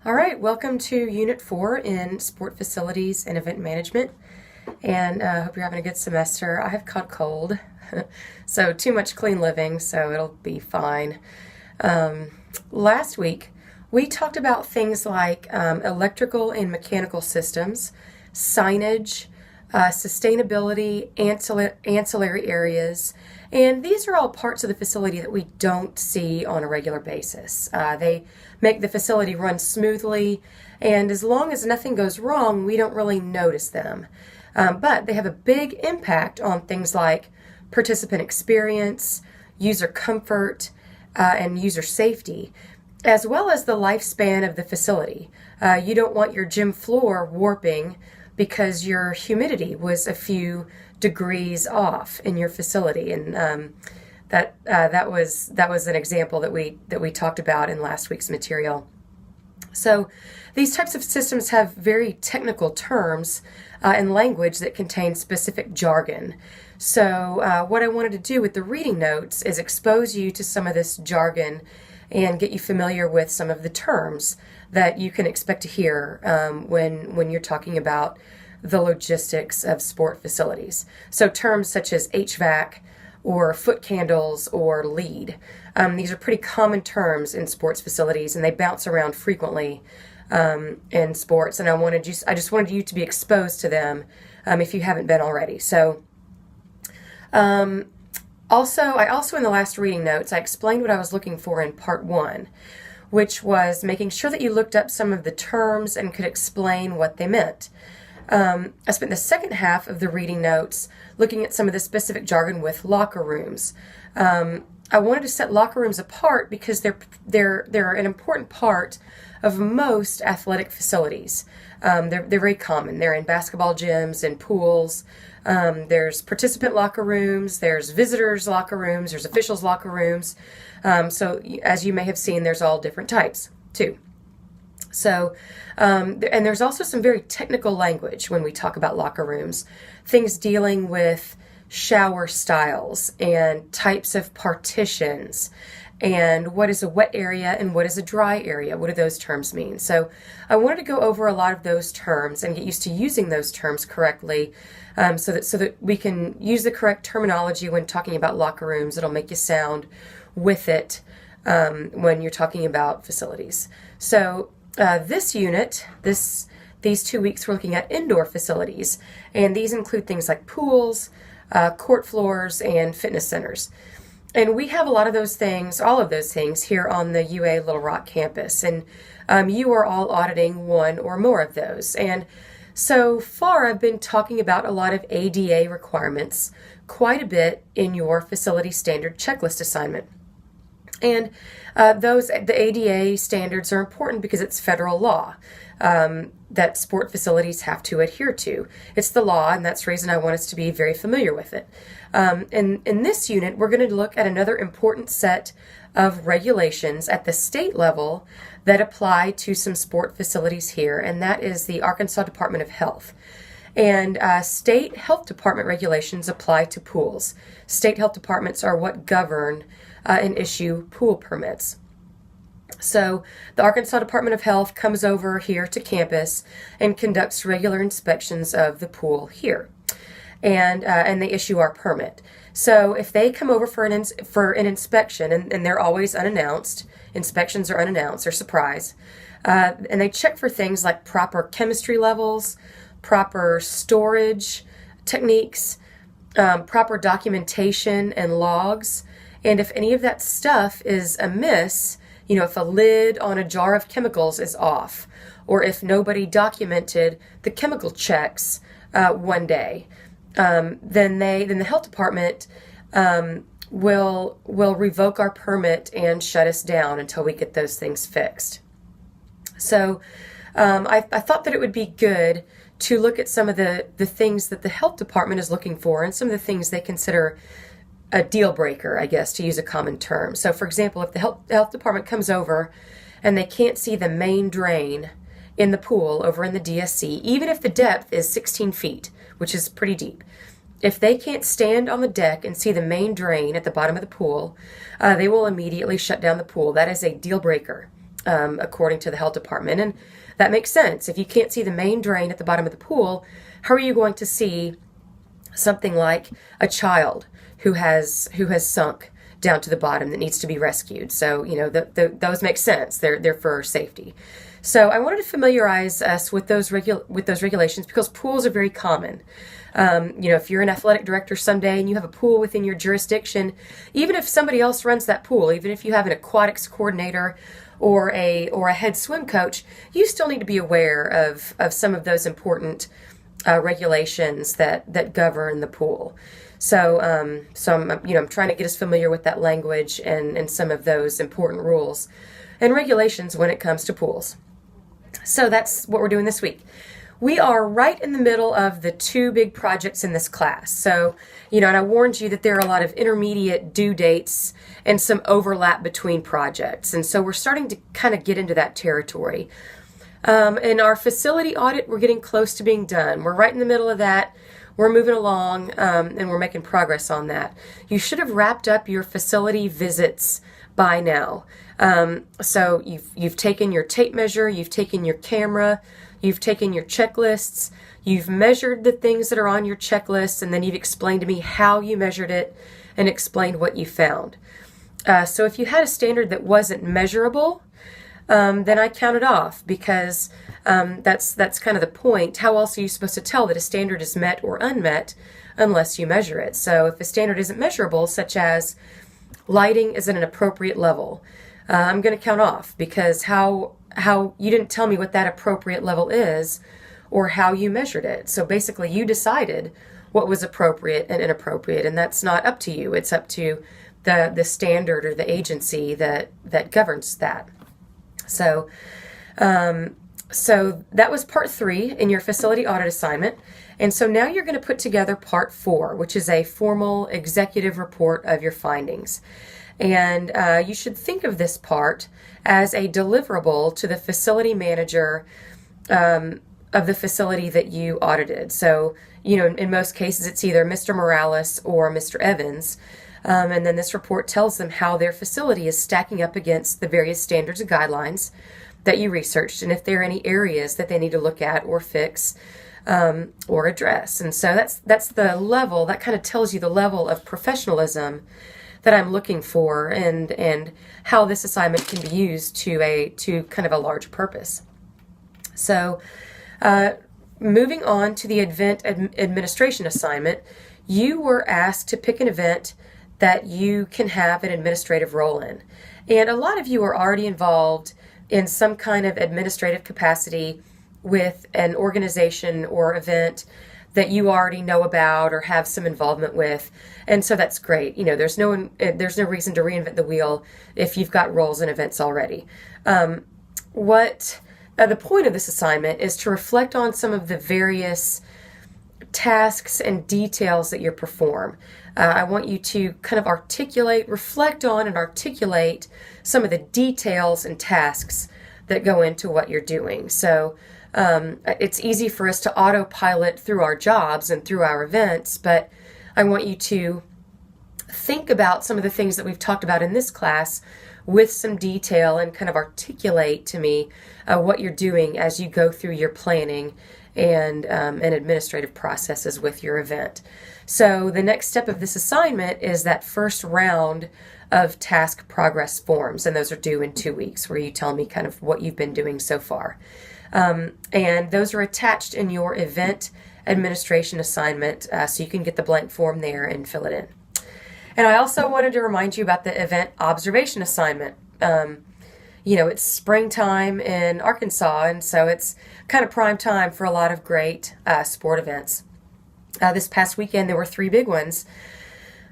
All right, welcome to Unit 4 in Sport Facilities and Event Management, and I hope you're having a good semester. I have caught cold, so too much clean living, so it'll be fine. Last week, we talked about things like electrical and mechanical systems, signage, sustainability, ancillary areas, and these are all parts of the facility that we don't see on a regular basis. They make the facility run smoothly, and as long as nothing goes wrong, we don't really notice them. But they have a big impact on things like participant experience, user comfort, and user safety, as well as the lifespan of the facility. You don't want your gym floor warping because your humidity was a few degrees off in your facility, and that was an example that we talked about in last week's material. So these types of systems have very technical terms and language that contain specific jargon. So what I wanted to do with the reading notes is expose you to some of this jargon and get you familiar with some of the terms that you can expect to hear when you're talking about the logistics of sport facilities. So terms such as HVAC or foot candles or lead. These are pretty common terms in sports facilities, and they bounce around frequently in sports. And I just wanted you to be exposed to them if you haven't been already. So I also in the last reading notes, I explained what I was looking for in part 1, which was making sure that you looked up some of the terms and could explain what they meant. I spent the second half of the reading notes looking at some of the specific jargon with locker rooms. I wanted to set locker rooms apart because they're an important part of most athletic facilities. They're very common. They're in basketball gyms and pools. There's participant locker rooms, there's visitors locker rooms, there's officials locker rooms. So as you may have seen, there's all different types too. So, and there's also some very technical language when we talk about locker rooms, things dealing with shower styles and types of partitions and what is a wet area and what is a dry area. What do those terms mean? So I wanted to go over a lot of those terms and get used to using those terms correctly so that we can use the correct terminology when talking about locker rooms. It'll make you sound with it when you're talking about facilities. So this unit, these 2 weeks, we're looking at indoor facilities, and these include things like pools, court floors, and fitness centers. And we have a lot of those things, all of those things, here on the UA Little Rock campus, and you are all auditing one or more of those. And so far, I've been talking about a lot of ADA requirements quite a bit in your facility standard checklist assignment. And the ADA standards are important because it's federal law that sport facilities have to adhere to. It's the law, and that's the reason I want us to be very familiar with it. And in this unit, we're going to look at another important set of regulations at the state level that apply to some sport facilities here, and that is the Arkansas Department of Health. And state health department regulations apply to pools. State health departments are what govern and issue pool permits. So the Arkansas Department of Health comes over here to campus and conducts regular inspections of the pool here, and they issue our permit. So if they come over for an inspection, and they're always unannounced, inspections are unannounced or surprise, and they check for things like proper chemistry levels, proper storage techniques, proper documentation and logs. And if any of that stuff is amiss, if a lid on a jar of chemicals is off, or if nobody documented the chemical checks one day, then the health department will revoke our permit and shut us down until we get those things fixed. So I thought that it would be good to look at some of the things that the health department is looking for and some of the things they consider a deal breaker, I guess, to use a common term. So, for example, if the health department comes over and they can't see the main drain in the pool over in the DSC, even if the depth is 16 feet, which is pretty deep, if they can't stand on the deck and see the main drain at the bottom of the pool, they will immediately shut down the pool. That is a deal breaker. according to the health department. And that makes sense. If you can't see the main drain at the bottom of the pool, how are you going to see something like a child who has sunk down to the bottom that needs to be rescued? So, those make sense. They're for safety. So I wanted to familiarize us with those regulations because pools are very common. If you're an athletic director someday and you have a pool within your jurisdiction, even if somebody else runs that pool, even if you have an aquatics coordinator or a head swim coach, you still need to be aware of some of those important regulations that govern the pool. So I'm trying to get us familiar with that language and some of those important rules and regulations when it comes to pools. So that's what we're doing this week. We are right in the middle of the two big projects in this class. So, and I warned you that there are a lot of intermediate due dates and some overlap between projects. And so we're starting to kind of get into that territory. In our facility audit, we're getting close to being done. We're right in the middle of that. We're moving along, and we're making progress on that. You should have wrapped up your facility visits by now. So you've taken your tape measure, you've taken your camera, you've taken your checklists, you've measured the things that are on your checklist, and then you've explained to me how you measured it and explained what you found. So if you had a standard that wasn't measurable, then I count it off because that's kind of the point. How else are you supposed to tell that a standard is met or unmet unless you measure it? So if a standard isn't measurable, such as lighting is at an appropriate level, I'm going to count off because how you didn't tell me what that appropriate level is or how you measured it. So basically you decided what was appropriate and inappropriate, and that's not up to you. It's up to the standard or the agency that governs that. So that was part 3 in your facility audit assignment. And so now you're going to put together part 4, which is a formal executive report of your findings. And you should think of this part as a deliverable to the facility manager of the facility that you audited. So, in most cases, it's either Mr. Morales or Mr. Evans. And then this report tells them how their facility is stacking up against the various standards and guidelines that you researched, and if there are any areas that they need to look at or fix or address. And so that's the level, that kind of tells you the level of professionalism that I'm looking for and how this assignment can be used to kind of a large purpose. So moving on to the event administration assignment, you were asked to pick an event that you can have an administrative role in. And a lot of you are already involved in some kind of administrative capacity with an organization or event that you already know about or have some involvement with. And so that's great. There's no reason to reinvent the wheel if you've got roles and events already. The point of this assignment is to reflect on some of the various tasks and details that you perform. I want you to kind of reflect on and articulate some of the details and tasks that go into what you're doing. So it's easy for us to autopilot through our jobs and through our events, but I want you to think about some of the things that we've talked about in this class with some detail and kind of articulate to me what you're doing as you go through your planning and administrative processes with your event. So the next step of this assignment is that first round of task progress forms, and those are due in 2 weeks, where you tell me kind of what you've been doing so far. And those are attached in your event administration assignment, so you can get the blank form there and fill it in. And I also wanted to remind you about the event observation assignment. It's springtime in Arkansas, and so it's kind of prime time for a lot of great sport events. This past weekend, there were 3 big ones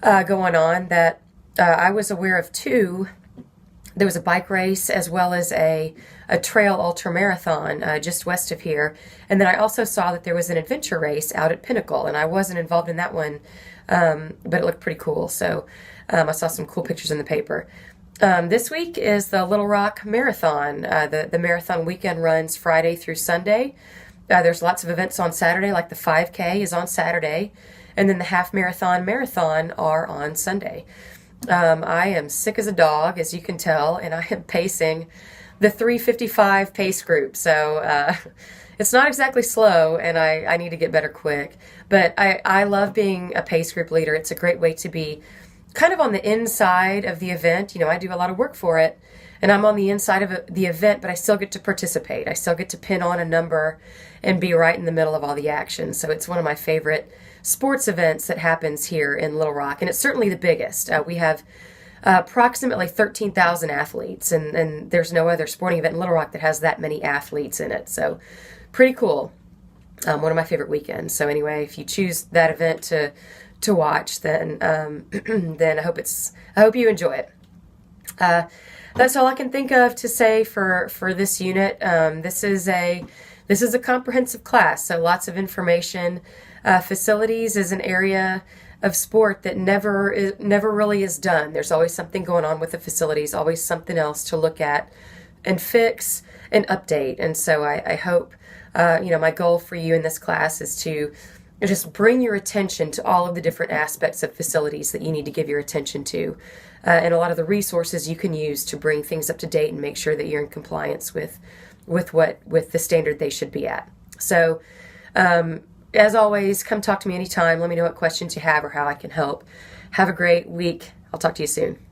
going on that I was aware of 2. There was a bike race as well as a trail ultramarathon just west of here. And then I also saw that there was an adventure race out at Pinnacle, and I wasn't involved in that one, but it looked pretty cool. So I saw some cool pictures in the paper. This week is the Little Rock Marathon. The marathon weekend runs Friday through Sunday. There's lots of events on Saturday, like the 5K is on Saturday, and then the half marathon are on Sunday. I am sick as a dog, as you can tell, and I am pacing the 3:55 pace group. So it's not exactly slow, and I need to get better quick. But I love being a pace group leader. It's a great way to be kind of on the inside of the event. You know, I do a lot of work for it, and I'm on the inside of the event, but I still get to participate. I still get to pin on a number and be right in the middle of all the action. So it's one of my favorite sports events that happens here in Little Rock, and it's certainly the biggest. We have approximately 13,000 athletes, and there's no other sporting event in Little Rock that has that many athletes in it. So pretty cool. One of my favorite weekends. So anyway, if you choose that event to watch, then then I hope you enjoy it. That's all I can think of to say for this unit. This is a comprehensive class, so lots of information. Facilities is an area of sport that never really is done. There's always something going on with the facilities, always something else to look at and fix and update. And so I hope, my goal for you in this class is to just bring your attention to all of the different aspects of facilities that you need to give your attention to, and a lot of the resources you can use to bring things up to date and make sure that you're in compliance with the standard they should be at. So, as always, come talk to me anytime. Let me know what questions you have or how I can help. Have a great week. I'll talk to you soon.